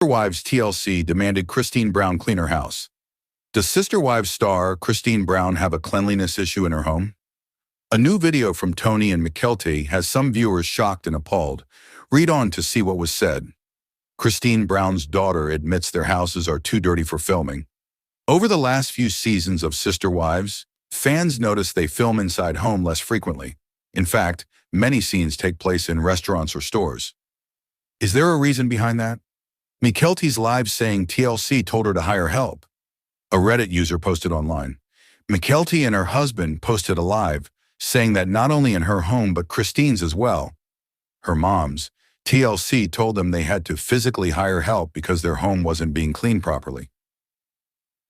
Wives TLC demanded Christine Brown clean her house. Does Sister Wives star Christine Brown have a cleanliness issue in her home? A new video from Tony and McKelty has some viewers shocked and appalled. Read on to see what was said. Christine Brown's daughter admits their houses are too dirty for filming. Over the last few seasons of Sister Wives, fans notice they film inside home less frequently. In fact, many scenes take place in restaurants or stores. Is there a reason behind that? McKelty's live saying TLC told her to hire help. A Reddit user posted online. McKelty and her husband posted a live, saying that not only in her home but Christine's as well. Her mom's, TLC told them they had to physically hire help because their home wasn't being cleaned properly.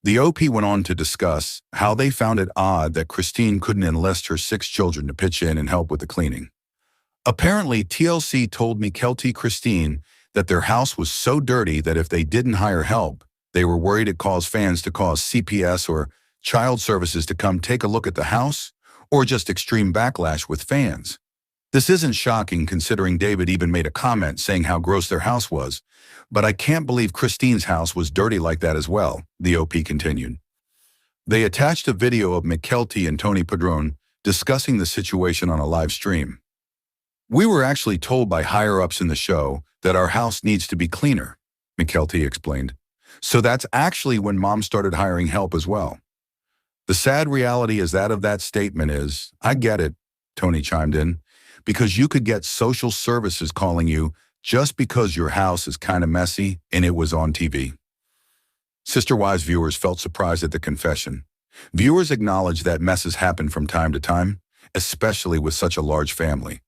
The OP went on to discuss how they found it odd that Christine couldn't enlist her 6 children to pitch in and help with the cleaning. Apparently, TLC told McKelty Christine that their house was so dirty that if they didn't hire help, they were worried it caused fans to cause CPS or child services to come take a look at the house, or just extreme backlash with fans. This isn't shocking considering David even made a comment saying how gross their house was, but I can't believe Christine's house was dirty like that as well, the OP continued. They attached a video of McKelty and Tony Padron discussing the situation on a live stream. We were actually told by higher-ups in the show that our house needs to be cleaner, McKelty explained. So that's actually when Mom started hiring help as well. The sad reality is that statement is, I get it, Tony chimed in, because you could get social services calling you just because your house is kind of messy and it was on TV. Sister Wives viewers felt surprised at the confession. Viewers acknowledged that messes happen from time to time, especially with such a large family.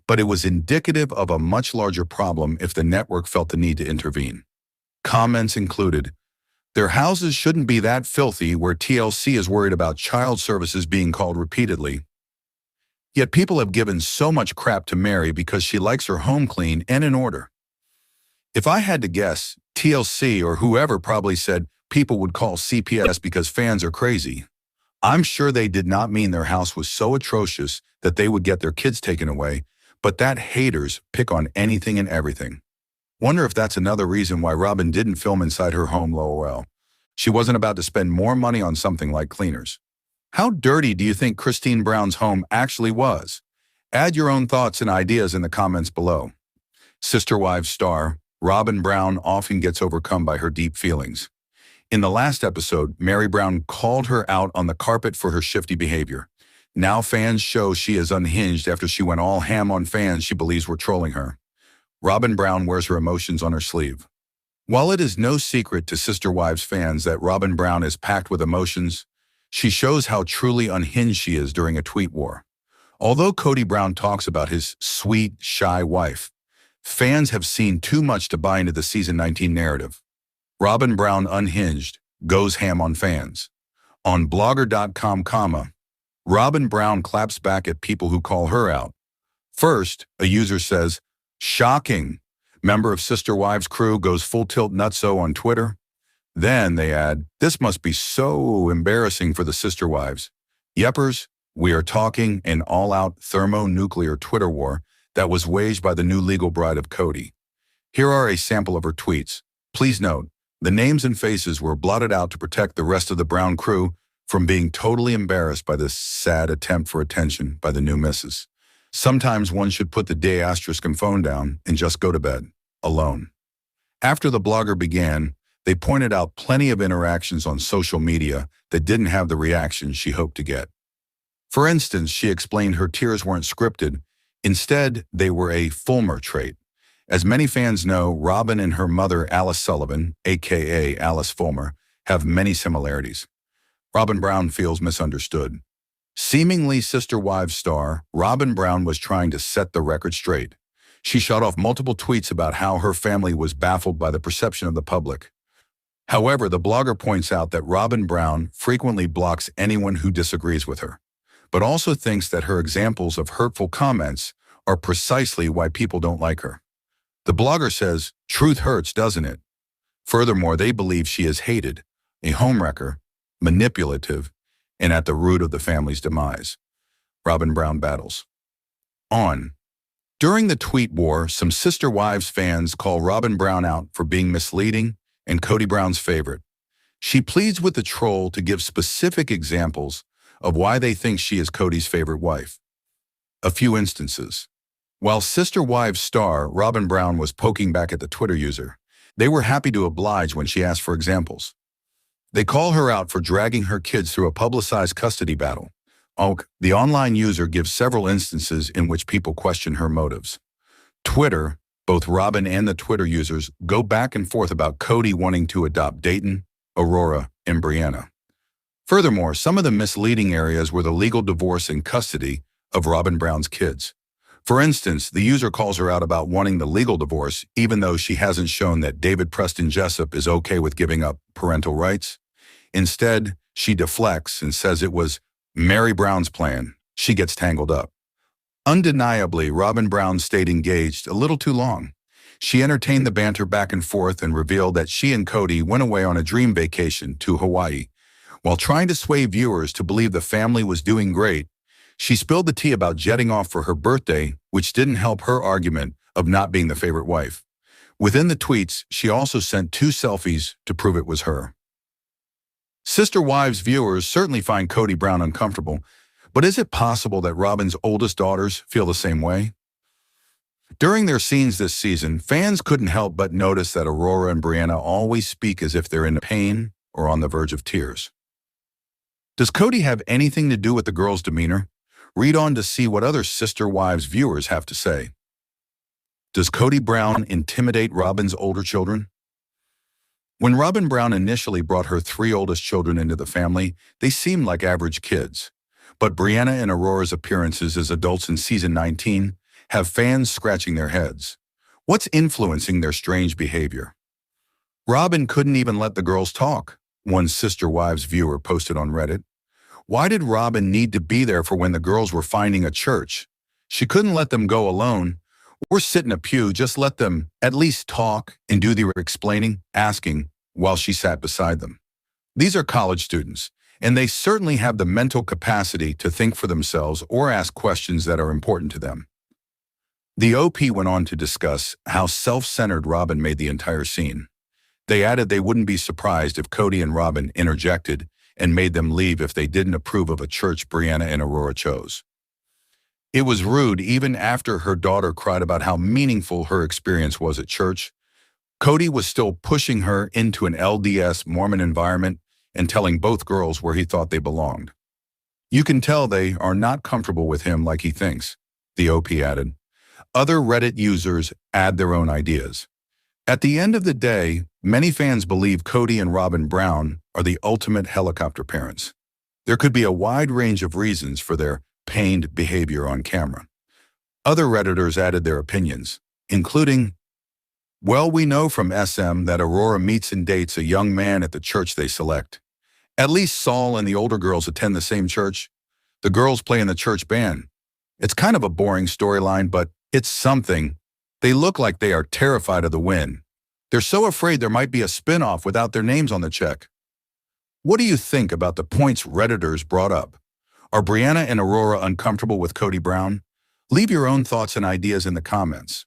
But it was indicative of a much larger problem if the network felt the need to intervene. Comments included, their houses shouldn't be that filthy where TLC is worried about child services being called repeatedly. Yet people have given so much crap to Mary because she likes her home clean and in order. If I had to guess, TLC or whoever probably said people would call CPS because fans are crazy. I'm sure they did not mean their house was so atrocious that they would get their kids taken away, but that haters pick on anything and everything. Wonder if that's another reason why Robin didn't film inside her home LOL. She wasn't about to spend more money on something like cleaners. How dirty do you think Christine Brown's home actually was? Add your own thoughts and ideas in the comments below. Sister Wives star Robin Brown often gets overcome by her deep feelings. In the last episode, Mary Brown called her out on the carpet for her shifty behavior. Now fans show she is unhinged after she went all ham on fans she believes were trolling her. Robin Brown wears her emotions on her sleeve. While it is no secret to Sister Wives fans that Robin Brown is packed with emotions, she shows how truly unhinged she is during a tweet war. Although Cody Brown talks about his sweet, shy wife, fans have seen too much to buy into the season 19 narrative. Robin Brown unhinged, goes ham on fans. On blogger.com, Robin Brown claps back at people who call her out. First, a user says, shocking. Member of Sister Wives crew goes full tilt nutso on Twitter. Then they add, this must be so embarrassing for the Sister Wives. Yepers, we are talking an all-out thermonuclear Twitter war that was waged by the new legal bride of Cody. Here are a sample of her tweets. Please note, the names and faces were blotted out to protect the rest of the Brown crew from being totally embarrassed by this sad attempt for attention by the new missus. Sometimes one should put the day asterisk and phone down and just go to bed, alone. After the blogger began, they pointed out plenty of interactions on social media that didn't have the reaction she hoped to get. For instance, she explained her tears weren't scripted. Instead, they were a Fulmer trait. As many fans know, Robin and her mother, Alice Sullivan, aka Alice Fulmer, have many similarities. Robin Brown feels misunderstood. Seemingly Sister Wives star, Robin Brown was trying to set the record straight. She shot off multiple tweets about how her family was baffled by the perception of the public. However, the blogger points out that Robin Brown frequently blocks anyone who disagrees with her, but also thinks that her examples of hurtful comments are precisely why people don't like her. The blogger says, truth hurts, doesn't it? Furthermore, they believe she is hated, a homewrecker, manipulative, and at the root of the family's demise. Robin Brown battles. On During the tweet war, some Sister Wives fans call Robin Brown out for being misleading and Kody Brown's favorite. She pleads with the troll to give specific examples of why they think she is Kody's favorite wife. A few instances. While Sister Wives star Robin Brown was poking back at the Twitter user, they were happy to oblige when she asked for examples. They call her out for dragging her kids through a publicized custody battle. The online user gives several instances in which people question her motives. Twitter, both Robin and the Twitter users go back and forth about Kody wanting to adopt Dayton, Aurora, and Brianna. Furthermore, some of the misleading areas were the legal divorce and custody of Robin Brown's kids. For instance, the user calls her out about wanting the legal divorce even though she hasn't shown that David Preston Jessup is okay with giving up parental rights. Instead, she deflects and says it was Mary Brown's plan. She gets tangled up. Undeniably, Robin Brown stayed engaged a little too long. She entertained the banter back and forth and revealed that she and Kody went away on a dream vacation to Hawaii. While trying to sway viewers to believe the family was doing great, she spilled the tea about jetting off for her birthday, which didn't help her argument of not being the favorite wife. Within the tweets, she also sent 2 selfies to prove it was her. Sister Wives viewers certainly find Kody Brown uncomfortable, but is it possible that Robin's oldest daughters feel the same way? During their scenes this season, fans couldn't help but notice that Aurora and Brianna always speak as if they're in pain or on the verge of tears. Does Kody have anything to do with the girls' demeanor? Read on to see what other Sister Wives viewers have to say. Does Kody Brown intimidate Robin's older children? When Robin Brown initially brought her 3 oldest children into the family, they seemed like average kids. But Brianna and Aurora's appearances as adults in season 19 have fans scratching their heads. What's influencing their strange behavior? Robin couldn't even let the girls talk, one Sister Wives viewer posted on Reddit. Why did Robin need to be there for when the girls were finding a church? She couldn't let them go alone or sit in a pew, just let them at least talk and do the explaining, asking, while she sat beside them. These are college students, and they certainly have the mental capacity to think for themselves or ask questions that are important to them. The OP went on to discuss how self-centered Robin made the entire scene. They added they wouldn't be surprised if Kody and Robin interjected and made them leave if they didn't approve of a church Brianna and Aurora chose. It was rude even after her daughter cried about how meaningful her experience was at church. Kody was still pushing her into an LDS Mormon environment and telling both girls where he thought they belonged. You can tell they are not comfortable with him like he thinks, the OP added. Other Reddit users add their own ideas. At the end of the day, many fans believe Kody and Robin Brown are the ultimate helicopter parents. There could be a wide range of reasons for their pained behavior on camera. Other Redditors added their opinions, including, well, we know from SM that Aurora meets and dates a young man at the church they select. At least Saul and the older girls attend the same church. The girls play in the church band. It's kind of a boring storyline, but it's something. They look like they are terrified of the win. They're so afraid there might be a spin-off without their names on the check. What do you think about the points Redditors brought up? Are Brianna and Aurora uncomfortable with Kody Brown? Leave your own thoughts and ideas in the comments.